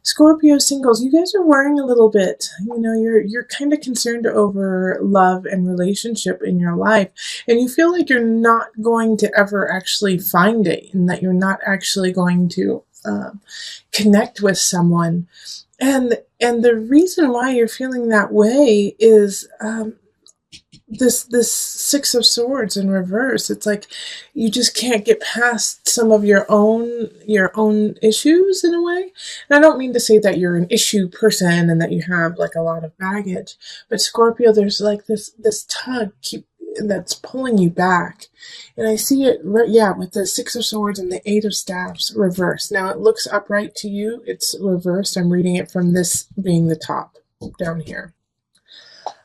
Scorpio singles, you guys are worrying a little bit. You're kind of concerned over love and relationship in your life, and you feel like you're not going to ever actually find it, and that you're not actually going to connect with someone. And the reason why you're feeling that way is this Six of Swords in reverse. It's like you just can't get past some of your own issues in a way. And I don't mean to say that you're an issue person and that you have like a lot of baggage, but Scorpio, there's like this tug that's pulling you back. And I see it with the Six of Swords and the Eight of Staves reversed. Now it looks upright to you, it's reversed. I'm reading it from this being the top down here.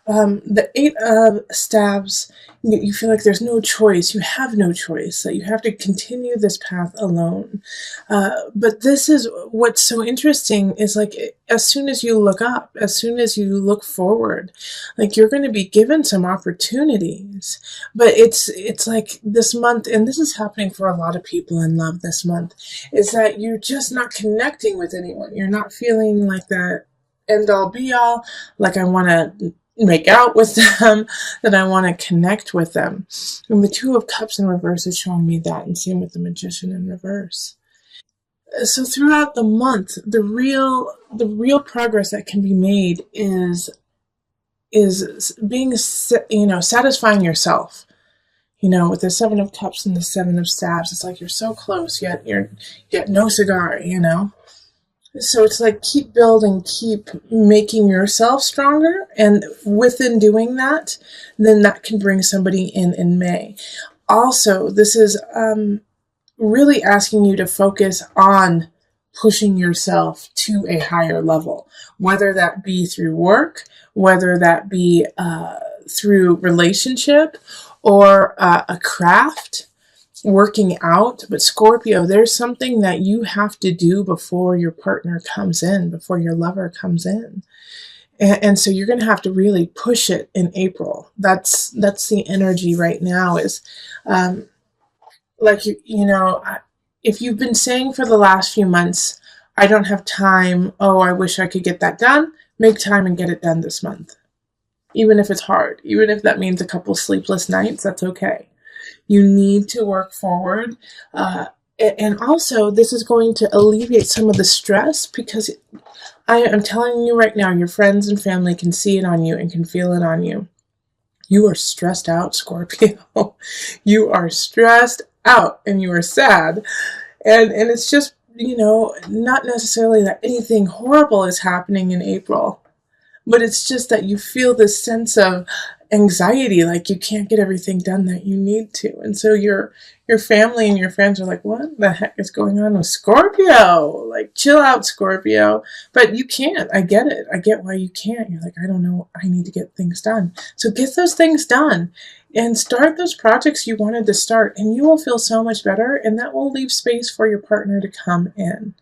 The Eight of Staves, you feel like there's no choice. You have no choice, that you have to continue this path alone. But this is what's so interesting is like, as soon as you look up, as soon as you look forward, like you're going to be given some opportunities. But it's like this month, and this is happening for a lot of people in love this month, is that you're just not connecting with anyone. You're not feeling like that end all be all, like I want to make out with them, that I want to connect with them. And the Two of Cups in reverse is showing me that, and same with the Magician in reverse. So throughout the month, the real progress that can be made is being, satisfying yourself. With the Seven of Cups and the Seven of Staves, it's like you're so close, yet no cigar, So it's like keep building, keep making yourself stronger. And within doing that, then that can bring somebody in May. Also, this is really asking you to focus on pushing yourself to a higher level, whether that be through work, whether that be through relationship or a craft, working out. But Scorpio, there's something that you have to do before your partner comes in, before your lover comes in. And so you're going to have to really push it in April. That's the energy right now is if you've been saying for the last few months, I don't have time, I wish I could get that done, make time and get it done this month. Even if it's hard, even if that means a couple sleepless nights, that's okay. You need to work forward. And also, this is going to alleviate some of the stress, because I am telling you right now, your friends and family can see it on you and can feel it on you. You are stressed out, Scorpio. You are stressed out and you are sad. And it's just, not necessarily that anything horrible is happening in April, but it's just that you feel this sense of anxiety, like you can't get everything done that you need to. And so your family and your friends are like, what the heck is going on with Scorpio? Like, chill out, Scorpio. But you can't. I get it. I get why you can't. You're like, I don't know. I need to get things done. So get those things done and start those projects you wanted to start, and you will feel so much better, and that will leave space for your partner to come in.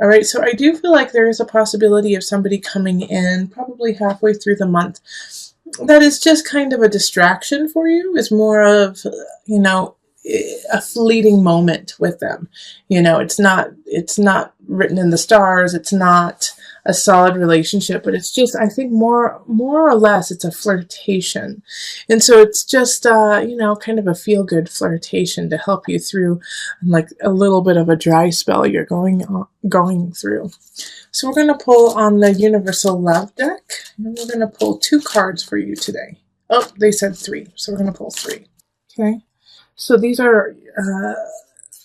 All right, so I do feel like there is a possibility of somebody coming in probably halfway through the month that is just kind of a distraction for you, is more of, a fleeting moment with them. It's not written in the stars. It's not a solid relationship, but it's just, I think more or less, it's a flirtation. And so it's just, kind of a feel-good flirtation to help you through like a little bit of a dry spell you're going through. So we're going to pull on the Universal Love deck, and we're going to pull 2 cards for you today. Oh, they said 3, so we're going to pull 3. Okay. So these are,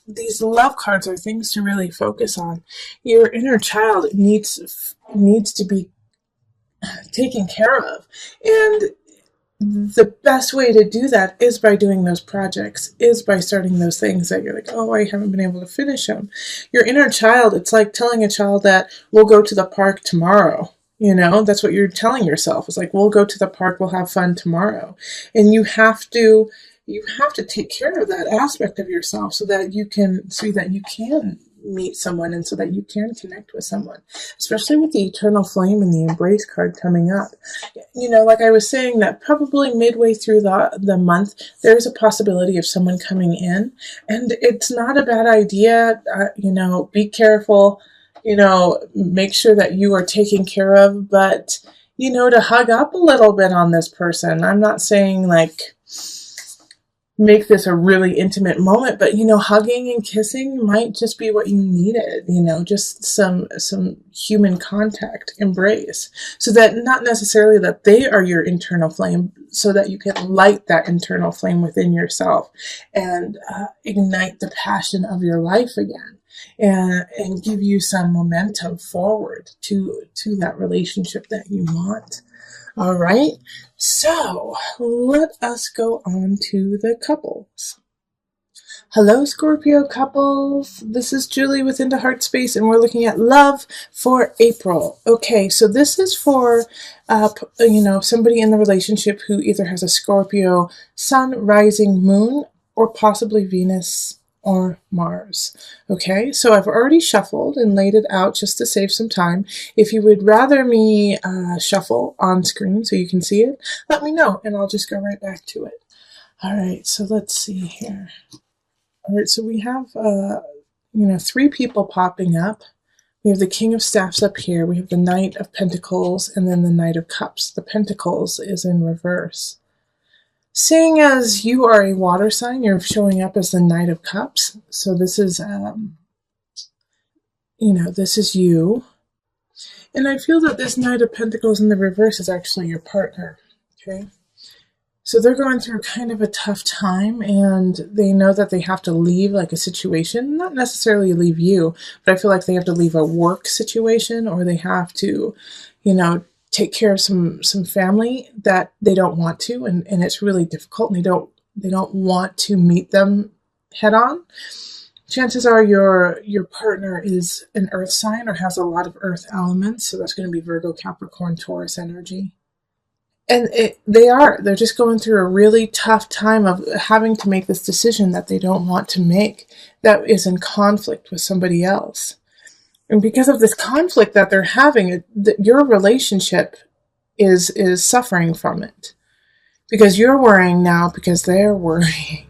these love cards are things to really focus on. Your inner child needs to be taken care of. And the best way to do that is by doing those projects, is by starting those things that you're like, I haven't been able to finish them. Your inner child, it's like telling a child that we'll go to the park tomorrow. That's what you're telling yourself. It's like, we'll go to the park, we'll have fun tomorrow. And you have to take care of that aspect of yourself so that you can meet someone and so that you can connect with someone, especially with the Eternal Flame and the Embrace card coming up. Like I was saying, that probably midway through the month, there's a possibility of someone coming in, and it's not a bad idea. Be careful. make sure that you are taken care of, but, to hug up a little bit on this person. I'm not saying like make this a really intimate moment, but hugging and kissing might just be what you needed, just some human contact, embrace, so that not necessarily that they are your internal flame, so that you can light that internal flame within yourself and ignite the passion of your life again, and give you some momentum forward to that relationship that you want. All right, so let us go on to the couples. Hello, Scorpio couples. This is Julie with Into Heart Space, and we're looking at love for April. Okay, so this is for, somebody in the relationship who either has a Scorpio sun, rising, moon, or possibly Venus or Mars. Okay, so I've already shuffled and laid it out just to save some time. If you would rather me shuffle on screen so you can see it, let me know and I'll just go right back to it. All right, so let's see here. All right, so we have, 3 people popping up. We have the King of Staffs up here. We have the Knight of Pentacles and then the Knight of Cups. The Pentacles is in reverse. Seeing as you are a water sign, you're showing up as the Knight of Cups. So this is, this is you. And I feel that this Knight of Pentacles in the reverse is actually your partner. Okay. So they're going through kind of a tough time, and they know that they have to leave like a situation, not necessarily leave you, but I feel like they have to leave a work situation, or they have to, take care of some family that they don't want to, and it's really difficult, and they don't want to meet them head on. Chances are your partner is an earth sign or has a lot of earth elements, so that's going to be Virgo, Capricorn, Taurus energy. And they're just going through a really tough time of having to make this decision that they don't want to make, that is in conflict with somebody else. And because of this conflict that they're having, your relationship is suffering from it. Because you're worrying now because they're worrying.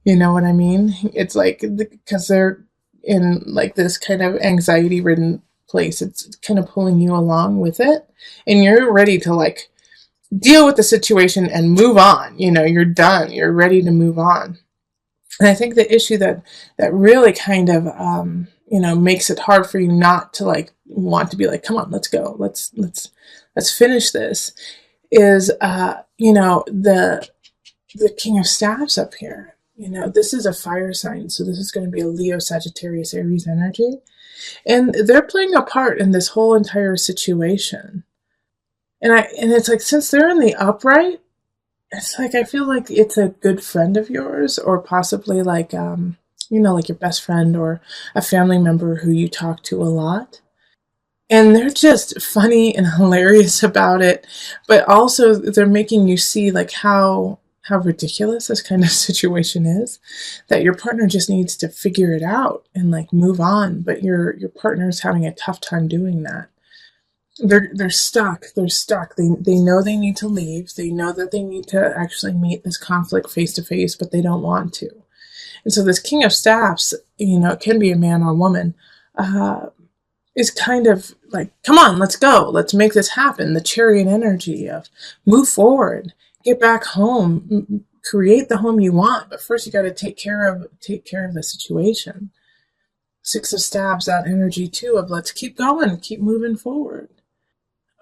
You know what I mean? It's like, because they're in like this kind of anxiety-ridden place, it's kind of pulling you along with it. And you're ready to like deal with the situation and move on. You're done. You're ready to move on. And I think the issue that really kind of, makes it hard for you not to like want to be like, come on, let's go. Let's finish this is, the King of Staffs up here. This is a fire sign. So this is going to be a Leo, Sagittarius, Aries energy. And they're playing a part in this whole entire situation. And it's like, since they're in the upright, it's like, I feel like it's a good friend of yours, or possibly like, like your best friend or a family member who you talk to a lot. And they're just funny and hilarious about it. But also they're making you see like how ridiculous this kind of situation is, that your partner just needs to figure it out and like move on. But your partner's having a tough time doing that. They're stuck. They're stuck. They know they need to leave. They know that they need to actually meet this conflict face to face, but they don't want to. And so this King of Staffs, it can be a man or a woman, is kind of like, come on, let's go. Let's make this happen. The Chariot energy of move forward, get back home, create the home you want. But first you got to take care of the situation. Six of Staves, that energy too of let's keep going, keep moving forward.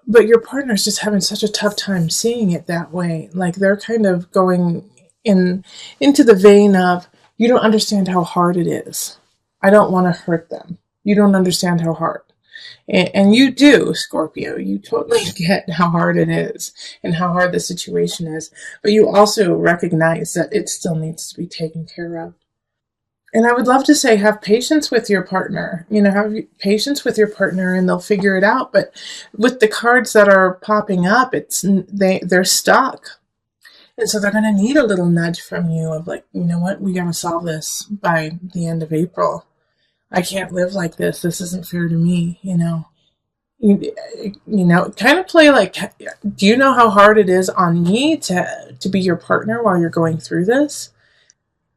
But your partner's just having such a tough time seeing it that way. Like they're kind of going into the vein of, you don't understand how hard it is. I don't want to hurt them. You don't understand how hard. And you do, Scorpio. You totally get how hard it is and how hard the situation is. But you also recognize that it still needs to be taken care of. And I would love to say, have patience with your partner, have patience with your partner and they'll figure it out. But with the cards that are popping up, they're stuck. And so they're going to need a little nudge from you of like, you know what, we got to solve this by the end of April. I can't live like this. This isn't fair to me, kind of play like, do you know how hard it is on me to be your partner while you're going through this?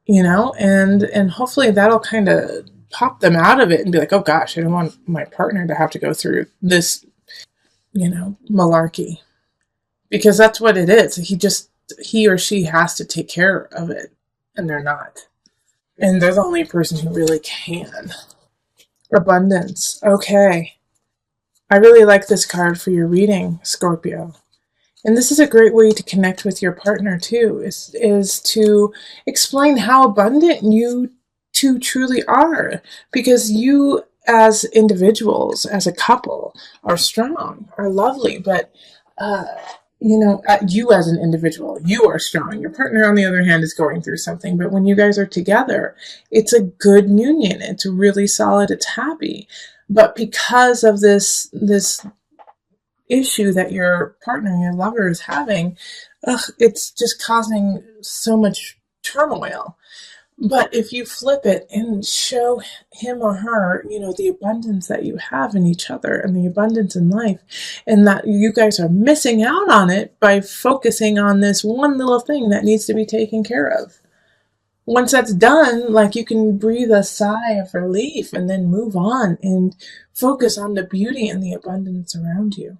And hopefully that'll kind of pop them out of it and be like, oh gosh, I don't want my partner to have to go through this, malarkey. Because that's what it is. He or she has to take care of it, and they're not. And they're the only person who really can. Abundance. Okay. I really like this card for your reading, Scorpio. And this is a great way to connect with your partner too, is to explain how abundant you two truly are. Because you as individuals, as a couple, are strong, are lovely, but you as an individual, you are strong. Your partner, on the other hand, is going through something. But when you guys are together, it's a good union. It's really solid. It's happy. But because of this issue that your partner, your lover, is having, it's just causing so much turmoil. But if you flip it and show him or her, the abundance that you have in each other and the abundance in life, and that you guys are missing out on it by focusing on this one little thing that needs to be taken care of. Once that's done, you can breathe a sigh of relief and then move on and focus on the beauty and the abundance around you.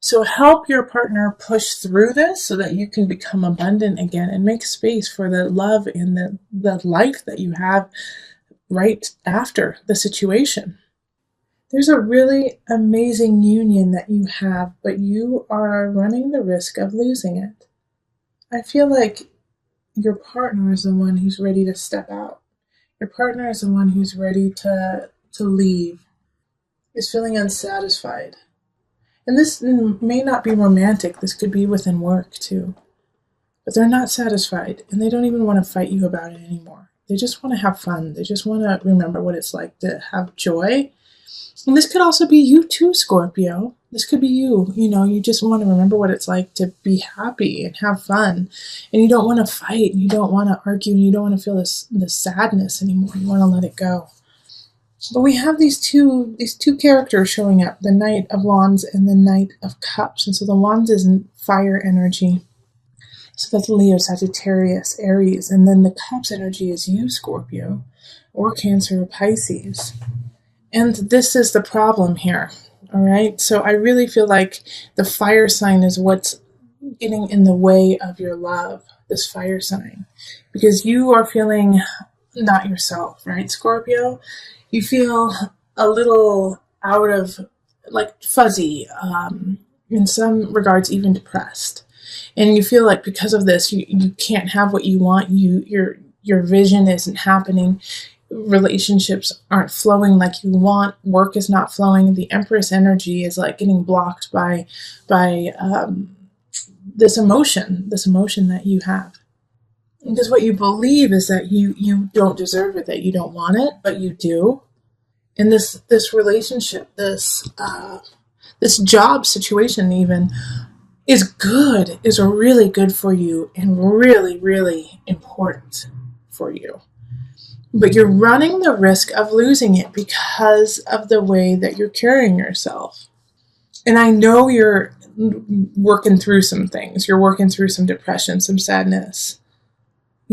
So help your partner push through this so that you can become abundant again and make space for the love and the life that you have right after the situation. There's a really amazing union that you have, but you are running the risk of losing it. I feel like your partner is the one who's ready to step out. Your partner is the one who's ready to leave, is feeling unsatisfied. And this may not be romantic. This could be within work too. But they're not satisfied, and they don't even want to fight you about it anymore. They just want to have fun. They just want to remember what it's like to have joy. And this could also be you too, Scorpio. This could be you. You just want to remember what it's like to be happy and have fun. And you don't want to fight, and you don't want to argue, and you don't want to feel this sadness anymore. You want to let it go. But we have these two characters showing up, the Knight of Wands and the Knight of Cups. And so the Wands is fire energy. So that's Leo, Sagittarius, Aries. And then the Cups energy is you, Scorpio, or Cancer or Pisces. And this is the problem here. All right. So I really feel like the fire sign is what's getting in the way of your love, this fire sign. Because you are feeling not yourself, right, Scorpio? You feel a little out of, fuzzy, in some regards even depressed. And you feel like because of this, you can't have what you want. Your vision isn't happening. Relationships aren't flowing like you want. Work is not flowing. The Empress energy is getting blocked by this emotion that you have. Because what you believe is that you don't deserve it, that you don't want it, but you do. And this relationship, this job situation even, is really good for you and really, really important for you. But you're running the risk of losing it because of the way that you're carrying yourself. And I know you're working through some things. You're working through some depression, some sadness.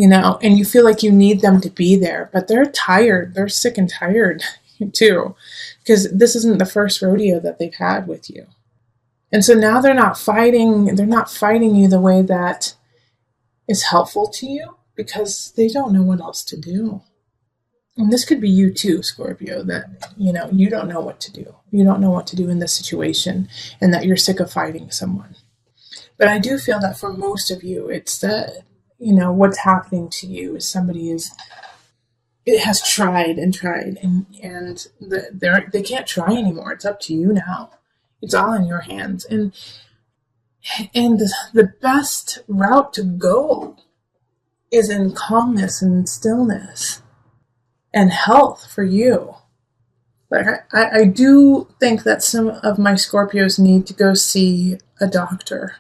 And you feel like you need them to be there, but they're tired. They're sick and tired too, because this isn't the first rodeo that they've had with you. And so now they're not fighting you the way that is helpful to you because they don't know what else to do. And this could be you too, Scorpio, that, you don't know what to do. You don't know what to do in this situation and that you're sick of fighting someone. But I do feel that for most of you, it's that, what's happening to you is it has tried and they can't try anymore. It's up to you now. It's all in your hands. And the best route to go is in calmness and stillness and health for you. I do think that some of my Scorpios need to go see a doctor.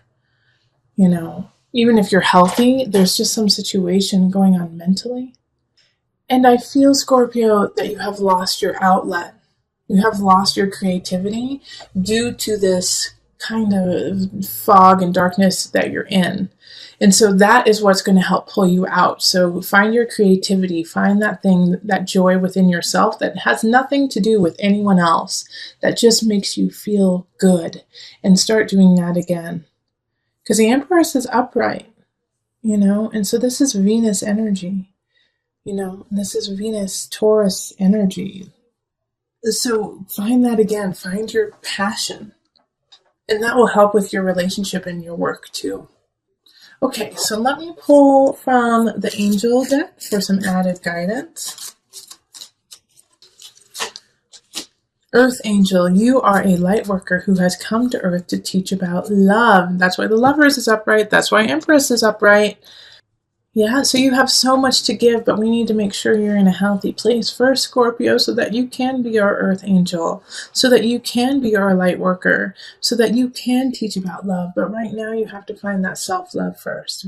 Even if you're healthy, there's just some situation going on mentally. And I feel, Scorpio, that you have lost your outlet. You have lost your creativity due to this kind of fog and darkness that you're in. And so that is what's going to help pull you out. So find your creativity, find that thing, that joy within yourself that has nothing to do with anyone else, that just makes you feel good, and start doing that again. Because the Empress is upright, and so this is Venus energy, this is Venus Taurus energy. So find that again, find your passion, and that will help with your relationship and your work too. Okay, so let me pull from the Angel deck for some added guidance. Earth Angel, you are a light worker who has come to Earth to teach about love. That's why the Lovers is upright. That's why Empress is upright. Yeah, so you have so much to give, but we need to make sure you're in a healthy place first, Scorpio, so that you can be our Earth Angel, so that you can be our light worker, so that you can teach about love. But right now you have to find that self-love first.